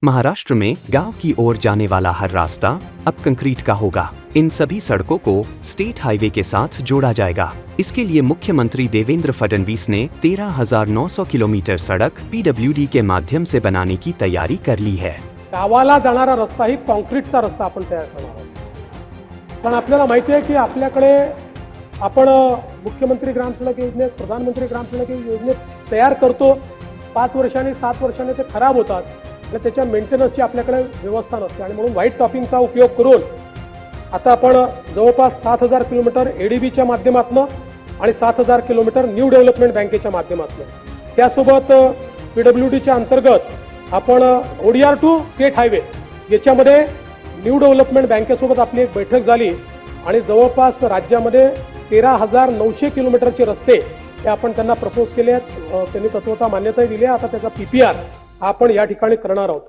महाराष्ट्र में गांव की ओर जाने वाला हर रास्ता अब कंक्रीट का होगा। इन सभी सड़कों को स्टेट हाईवे के साथ जोड़ा जाएगा। इसके लिए मुख्यमंत्री देवेंद्र फडणवीस ने 13,900 किलोमीटर सड़क पीडब्ल्यूडी के माध्यम से बनाने की तैयारी कर ली है। गावाला जाणारा रस्ता ही कॉन्क्रीटचा रस्ता आपण तयार करणार आहोत। पण आपल्याला माहिती आहे की आपल्याकडे आपण मुख्यमंत्री ग्राम सडक योजनेत, प्रधानमंत्री ग्राम सडक योजनेत तयार करतो, 5 वर्षांनी 7 वर्षांनी ते खराब होतात आणि त्याच्या मेंटेनन्सची आपल्याकडे व्यवस्था नसते आणि म्हणून व्हाईट टॉपिंगचा उपयोग करून आता आपण जवळपास 7,000 किलोमीटर एडीबीच्या माध्यमातून आणि 7,000 किलोमीटर न्यू डेव्हलपमेंट बँकेच्या माध्यमातून, त्यासोबत पीडब्ल्यूडीच्या अंतर्गत आपण ओडीआर टू स्टेट हायवे याच्यामध्ये न्यू डेव्हलपमेंट बँकेसोबत आपली एक बैठक झाली आणि जवळपास राज्यामध्ये 13,900 किलोमीटरचे रस्ते हे आपण त्यांना प्रपोज केले आहेत। त्यांनी तत्वता मान्यता दिली आहे। आता त्याचा पीपीआर आपण या ठिकाणी करणार आहोत।